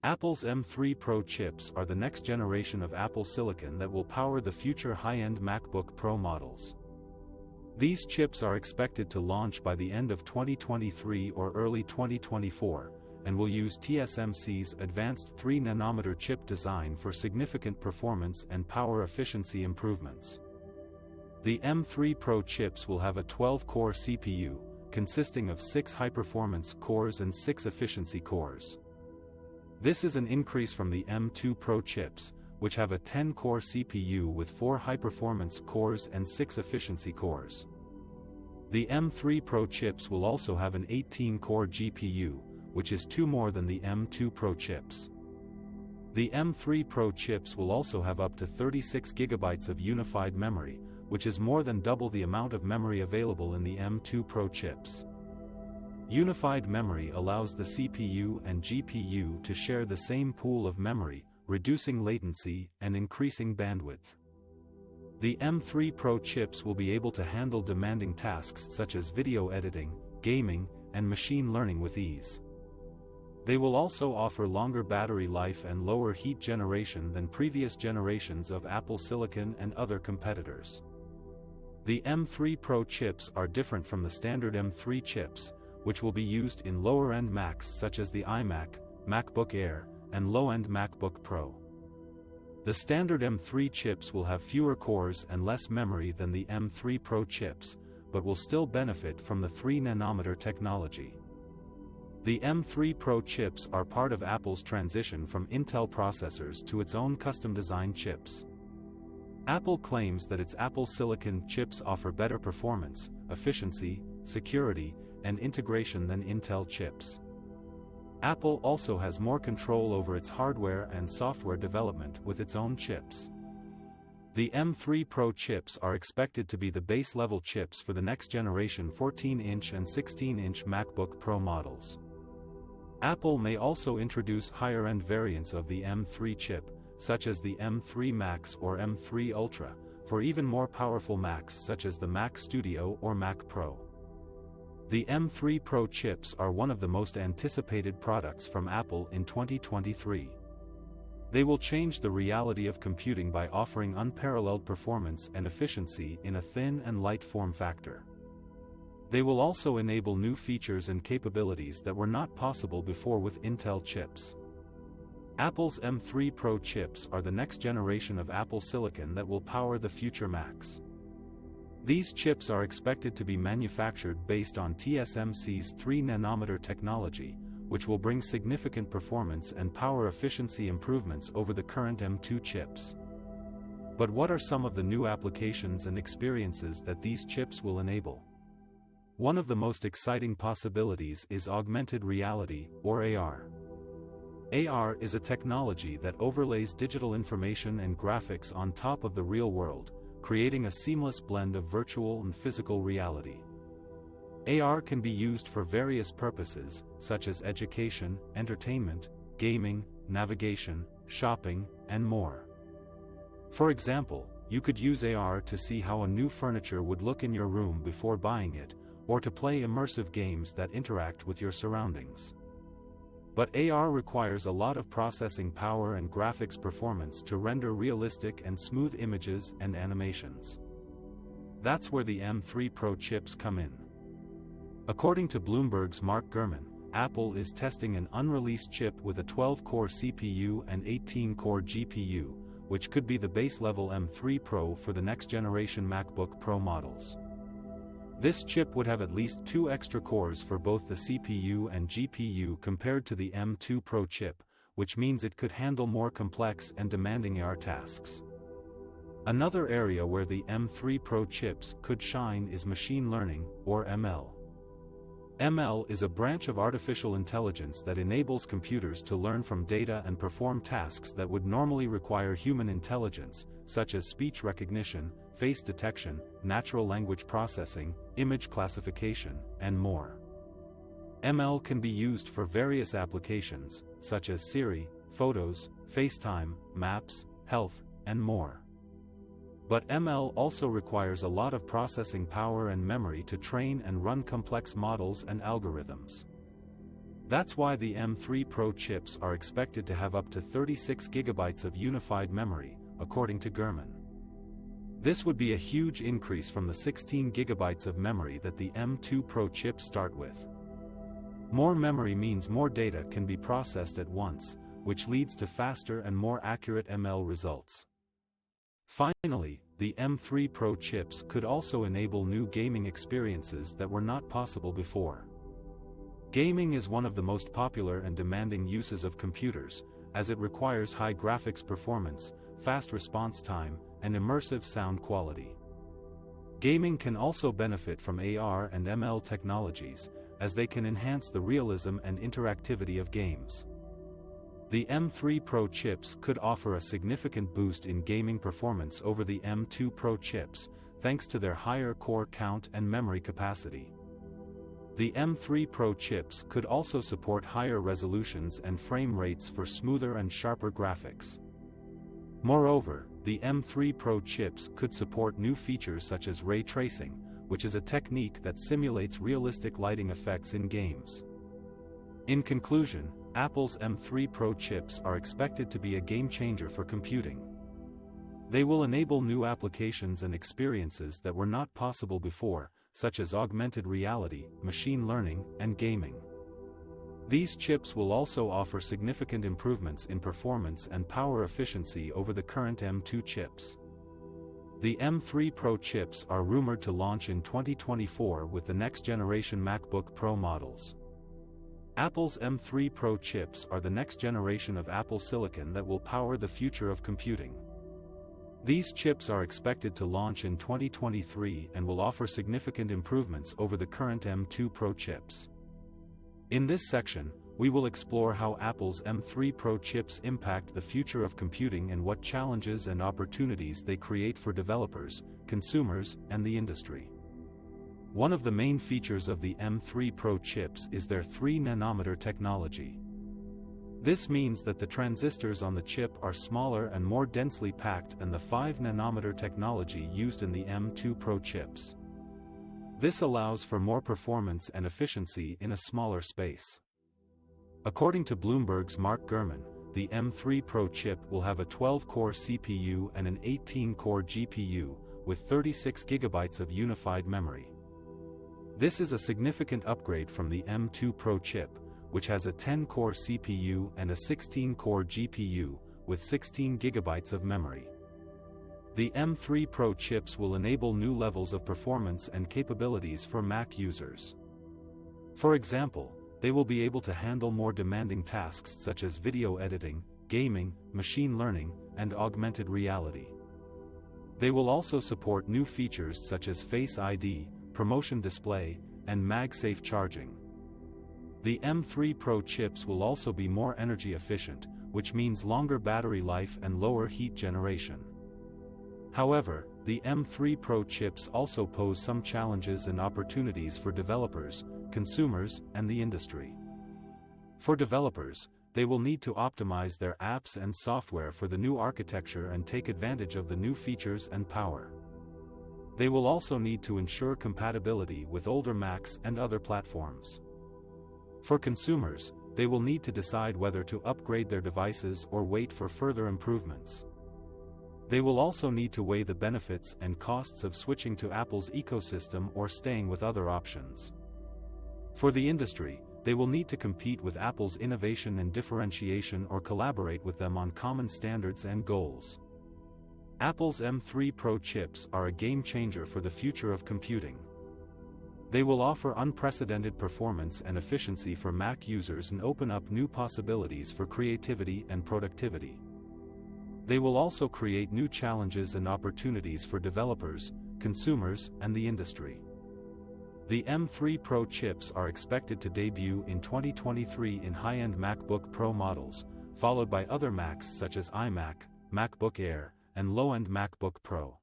Apple's M3 Pro chips are the next generation of Apple Silicon that will power the future high-end MacBook Pro models. These chips are expected to launch by the end of 2023 or early 2024, and will use TSMC's advanced 3nm chip design for significant performance and power efficiency improvements. The M3 Pro chips will have a 12-core CPU, consisting of 6 high-performance cores and 6 efficiency cores. This is an increase from the M2 Pro chips, which have a 10-core CPU with 4 high-performance cores and 6 efficiency cores. The M3 Pro chips will also have an 18-core GPU, which is 2 more than the M2 Pro chips. The M3 Pro chips will also have up to 36 GB of unified memory, which is more than double the amount of memory available in the M2 Pro chips. Unified memory allows the CPU and GPU to share the same pool of memory, reducing latency and increasing bandwidth. The M3 Pro chips will be able to handle demanding tasks such as video editing, gaming, and machine learning with ease. They will also offer longer battery life and lower heat generation than previous generations of Apple Silicon and other competitors. The M3 Pro chips are different from the standard M3 chips, which will be used in lower-end Macs such as the iMac, MacBook Air, and low-end MacBook Pro. The standard M3 chips will have fewer cores and less memory than the M3 Pro chips, but will still benefit from the 3nm technology. The M3 Pro chips are part of Apple's transition from Intel processors to its own custom-designed chips. Apple claims that its Apple Silicon chips offer better performance, efficiency, security, and integration than Intel chips. Apple also has more control over its hardware and software development with its own chips. The M3 Pro chips are expected to be the base-level chips for the next generation 14-inch and 16-inch MacBook Pro models. Apple may also introduce higher-end variants of the M3 chip, such as the M3 Max or M3 Ultra, for even more powerful Macs such as the Mac Studio or Mac Pro. The M3 Pro chips are one of the most anticipated products from Apple in 2023. They will change the reality of computing by offering unparalleled performance and efficiency in a thin and light form factor. They will also enable new features and capabilities that were not possible before with Intel chips. Apple's M3 Pro chips are the next generation of Apple Silicon that will power the future Macs. These chips are expected to be manufactured based on TSMC's 3nm technology, which will bring significant performance and power efficiency improvements over the current M2 chips. But what are some of the new applications and experiences that these chips will enable? One of the most exciting possibilities is augmented reality, or AR. AR is a technology that overlays digital information and graphics on top of the real world, creating a seamless blend of virtual and physical reality. AR can be used for various purposes, such as education, entertainment, gaming, navigation, shopping, and more. For example, you could use AR to see how a new furniture would look in your room before buying it, or to play immersive games that interact with your surroundings. But AR requires a lot of processing power and graphics performance to render realistic and smooth images and animations. That's where the M3 Pro chips come in. According to Bloomberg's Mark Gurman, Apple is testing an unreleased chip with a 12-core CPU and 18-core GPU, which could be the base-level M3 Pro for the next-generation MacBook Pro models. This chip would have at least 2 extra cores for both the CPU and GPU compared to the M2 Pro chip, which means it could handle more complex and demanding AR tasks. Another area where the M3 Pro chips could shine is machine learning, or ML. ML is a branch of artificial intelligence that enables computers to learn from data and perform tasks that would normally require human intelligence, such as speech recognition, face detection, natural language processing, image classification, and more. ML can be used for various applications, such as Siri, Photos, FaceTime, Maps, Health, and more. But ML also requires a lot of processing power and memory to train and run complex models and algorithms. That's why the M3 Pro chips are expected to have up to 36 GB of unified memory, according to Gurman. This would be a huge increase from the 16 GB of memory that the M2 Pro chips start with. More memory means more data can be processed at once, which leads to faster and more accurate ML results. Finally, the M3 Pro chips could also enable new gaming experiences that were not possible before. Gaming is one of the most popular and demanding uses of computers, as it requires high graphics performance, fast response time, and immersive sound quality. Gaming can also benefit from AR and ML technologies, as they can enhance the realism and interactivity of games. The M3 Pro chips could offer a significant boost in gaming performance over the M2 Pro chips, thanks to their higher core count and memory capacity. The M3 Pro chips could also support higher resolutions and frame rates for smoother and sharper graphics. Moreover, the M3 Pro chips could support new features such as ray tracing, which is a technique that simulates realistic lighting effects in games. In conclusion, Apple's M3 Pro chips are expected to be a game-changer for computing. They will enable new applications and experiences that were not possible before, such as augmented reality, machine learning, and gaming. These chips will also offer significant improvements in performance and power efficiency over the current M2 chips. The M3 Pro chips are rumored to launch in 2024 with the next-generation MacBook Pro models. Apple's M3 Pro chips are the next generation of Apple silicon that will power the future of computing. These chips are expected to launch in 2023 and will offer significant improvements over the current M2 Pro chips. In this section, we will explore how Apple's M3 Pro chips impact the future of computing and what challenges and opportunities they create for developers, consumers, and the industry. One of the main features of the M3 Pro chips is their 3nm technology. This means that the transistors on the chip are smaller and more densely packed than the 5nm technology used in the M2 Pro chips. This allows for more performance and efficiency in a smaller space. According to Bloomberg's Mark Gurman, the M3 Pro chip will have a 12-core CPU and an 18-core GPU, with 36 GB of unified memory. This is a significant upgrade from the M2 Pro chip, which has a 10-core CPU and a 16-core GPU, with 16 GB of memory. The M3 Pro chips will enable new levels of performance and capabilities for Mac users. For example, they will be able to handle more demanding tasks such as video editing, gaming, machine learning, and augmented reality. They will also support new features such as Face ID, Promotion Display, and MagSafe charging. The M3 Pro chips will also be more energy efficient, which means longer battery life and lower heat generation. However, the M3 Pro chips also pose some challenges and opportunities for developers, consumers, and the industry. For developers, they will need to optimize their apps and software for the new architecture and take advantage of the new features and power. They will also need to ensure compatibility with older Macs and other platforms. For consumers, they will need to decide whether to upgrade their devices or wait for further improvements. They will also need to weigh the benefits and costs of switching to Apple's ecosystem or staying with other options. For the industry, they will need to compete with Apple's innovation and differentiation or collaborate with them on common standards and goals. Apple's M3 Pro chips are a game changer for the future of computing. They will offer unprecedented performance and efficiency for Mac users and open up new possibilities for creativity and productivity. They will also create new challenges and opportunities for developers, consumers, and the industry. The M3 Pro chips are expected to debut in 2023 in high-end MacBook Pro models, followed by other Macs such as iMac, MacBook Air, and low-end MacBook Pro.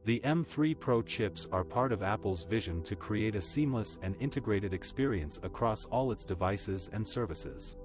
The M3 Pro chips are part of Apple's vision to create a seamless and integrated experience across all its devices and services.